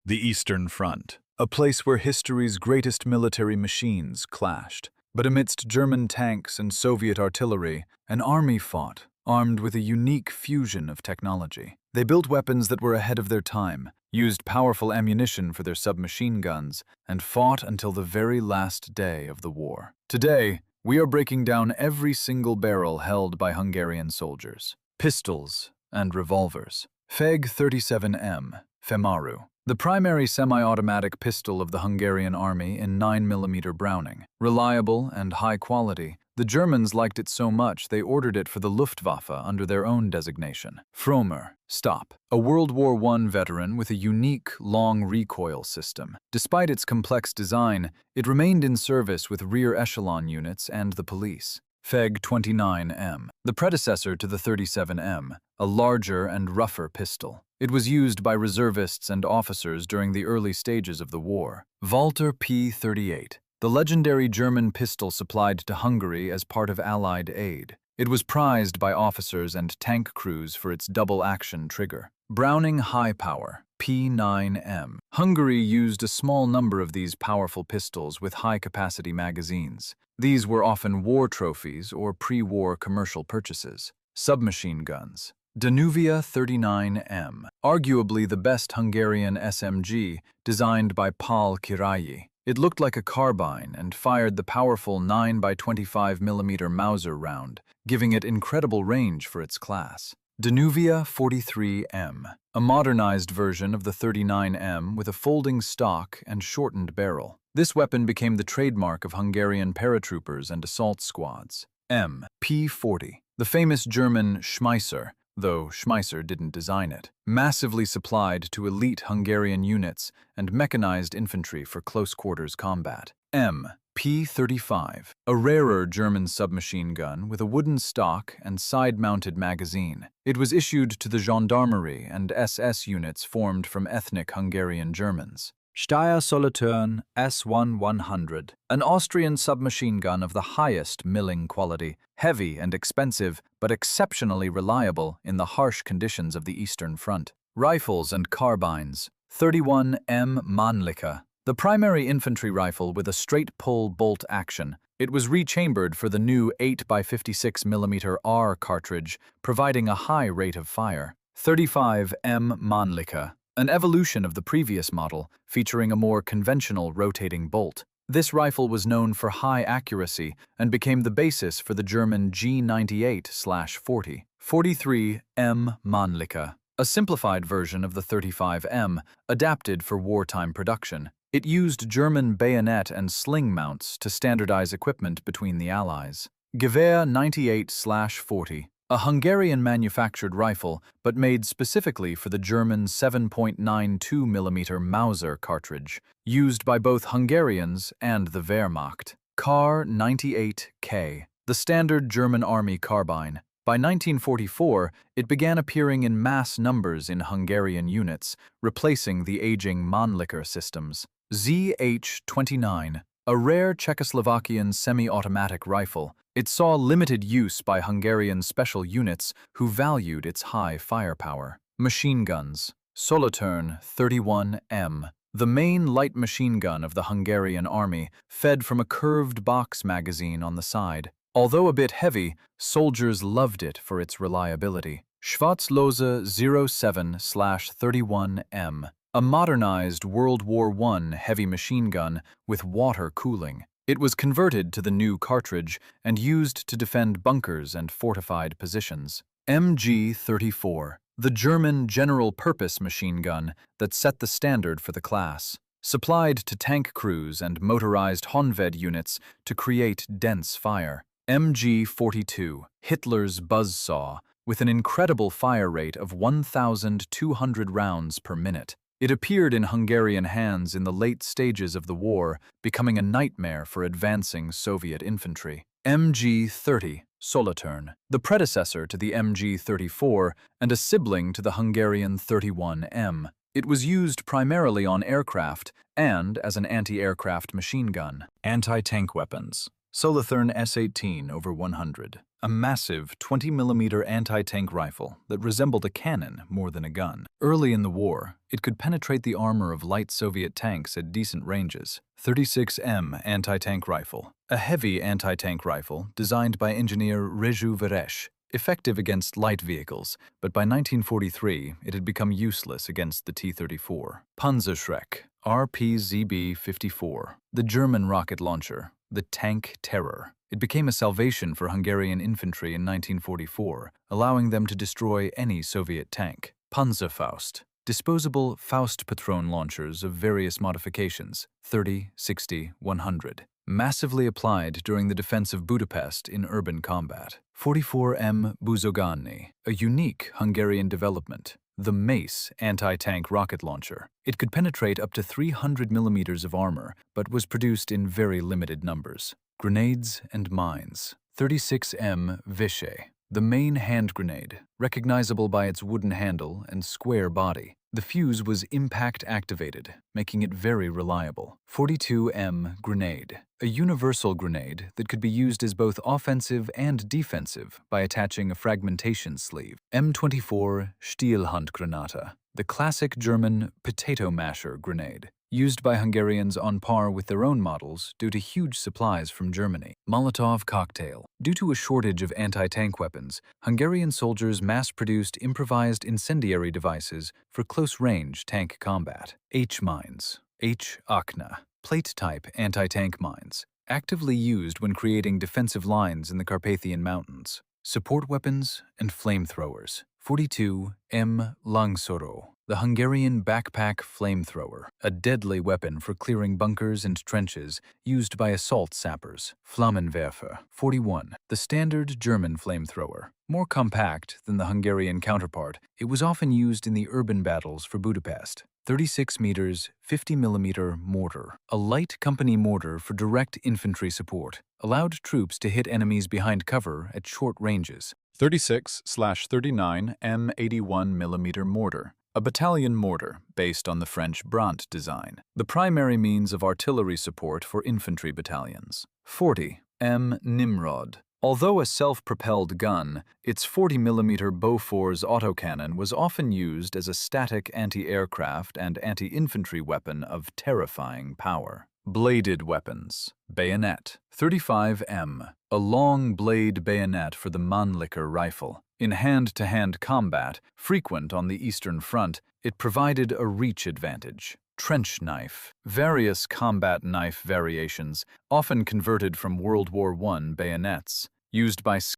The Eastern Front, a place where history's greatest military machines clashed. But amidst German tanks and Soviet artillery, an army fought, armed with a unique fusion of technology. They built weapons that were ahead of their time, used powerful ammunition for their submachine guns, and fought until the very last day of the war. Today, we are breaking down every single barrel held by Hungarian soldiers. Pistols and revolvers. Feg 37M, Femaru. The primary semi-automatic pistol of the Hungarian Army in 9mm Browning. Reliable and high quality, the Germans liked it so much they ordered it for the Luftwaffe under their own designation. Frommer, stop. A World War I veteran with a unique, long recoil system. Despite its complex design, it remained in service with rear echelon units and the police. Feg 29M, the predecessor to the 37M, a larger and rougher pistol. It was used by reservists and officers during the early stages of the war. Walter P-38, the legendary German pistol supplied to Hungary as part of Allied aid. It was prized by officers and tank crews for its double-action trigger. Browning High Power, P9M. Hungary used a small number of these powerful pistols with high-capacity magazines. These were often war trophies or pre-war commercial purchases. Submachine guns. Danuvia 39M, arguably the best Hungarian SMG, designed by Paul Kiraly. It looked like a carbine and fired the powerful 9x25mm Mauser round, giving it incredible range for its class. Danuvia 43M, a modernized version of the 39M with a folding stock and shortened barrel. This weapon became the trademark of Hungarian paratroopers and assault squads. P40, the famous German Schmeisser, though Schmeisser didn't design it, massively supplied to elite Hungarian units and mechanized infantry for close-quarters combat. P35, a rarer German submachine gun with a wooden stock and side-mounted magazine. It was issued to the gendarmerie and SS units formed from ethnic Hungarian Germans. Steyr Solothurn S1-100, an Austrian submachine gun of the highest milling quality, heavy and expensive, but exceptionally reliable in the harsh conditions of the Eastern Front. Rifles and carbines. 31M Mannlicher, the primary infantry rifle with a straight-pull bolt action. It was rechambered for the new 8x56mm R cartridge, providing a high rate of fire. 35M Mannlicher, an evolution of the previous model, featuring a more conventional rotating bolt. This rifle was known for high accuracy and became the basis for the German G98/40. 43M Mannlicher, a simplified version of the 35M, adapted for wartime production. It used German bayonet and sling mounts to standardize equipment between the Allies. Gewehr 98/40, a Hungarian-manufactured rifle, but made specifically for the German 7.92mm Mauser cartridge, used by both Hungarians and the Wehrmacht. Kar 98K, the standard German Army carbine. By 1944, it began appearing in mass numbers in Hungarian units, replacing the aging Mannlicher systems. ZH-29, a rare Czechoslovakian semi-automatic rifle. It saw limited use by Hungarian special units who valued its high firepower. Machine guns. Solothurn 31M, the main light machine gun of the Hungarian Army, fed from a curved box magazine on the side. Although a bit heavy, soldiers loved it for its reliability. Schwarzlose 07/31M, a modernized World War I heavy machine gun with water cooling. It was converted to the new cartridge and used to defend bunkers and fortified positions. MG-34, the German general-purpose machine gun that set the standard for the class. Supplied to tank crews and motorized Honvédség units to create dense fire. MG-42, Hitler's buzzsaw, with an incredible fire rate of 1,200 rounds per minute. It appeared in Hungarian hands in the late stages of the war, becoming a nightmare for advancing Soviet infantry. MG-30, Solothurn, the predecessor to the MG-34 and a sibling to the Hungarian 31M. It was used primarily on aircraft and as an anti-aircraft machine gun. Anti-tank weapons. Solothurn S18/100, a massive 20mm anti-tank rifle that resembled a cannon more than a gun. Early in the war, it could penetrate the armor of light Soviet tanks at decent ranges. 36M anti-tank rifle, a heavy anti-tank rifle designed by engineer Rezső Veres, effective against light vehicles, but by 1943 it had become useless against the T-34. Panzerschreck, RPZB-54, the German rocket launcher, the tank terror. It became a salvation for Hungarian infantry in 1944, allowing them to destroy any Soviet tank. Panzerfaust, disposable Faust Patron launchers of various modifications, 30, 60, 100. Massively applied during the defense of Budapest in urban combat. 44M Buzogani, a unique Hungarian development. The Mace anti-tank rocket launcher. It could penetrate up to 300 millimeters of armor, but was produced in very limited numbers. Grenades and mines. 36M Vichy, the main hand grenade, recognizable by its wooden handle and square body. The fuse was impact-activated, making it very reliable. 42M Grenade, a universal grenade that could be used as both offensive and defensive by attaching a fragmentation sleeve. M24 Stielhandgranate, the classic German potato masher grenade, used by Hungarians on par with their own models due to huge supplies from Germany. Molotov cocktail. Due to a shortage of anti-tank weapons, Hungarian soldiers mass-produced improvised incendiary devices for close-range tank combat. H-mines. H-Akna. Plate-type anti-tank mines, actively used when creating defensive lines in the Carpathian Mountains. Support weapons and flamethrowers. 42 M. Langsoro, the Hungarian backpack flamethrower, a deadly weapon for clearing bunkers and trenches used by assault sappers. Flammenwerfer. 41, the standard German flamethrower. More compact than the Hungarian counterpart, it was often used in the urban battles for Budapest. 36 meters, 50mm mortar, a light company mortar for direct infantry support, allowed troops to hit enemies behind cover at short ranges. 36/39 M81mm mortar, a battalion mortar based on the French Brant design, the primary means of artillery support for infantry battalions. 40 M Nimrod. Although a self-propelled gun, its 40mm Bofors autocannon was often used as a static anti-aircraft and anti-infantry weapon of terrifying power. Bladed weapons. Bayonet. 35M, a long blade bayonet for the Mannlicher rifle. In hand-to-hand combat, frequent on the Eastern Front, it provided a reach advantage. Trench knife. Various combat knife variations, often converted from World War I bayonets, used by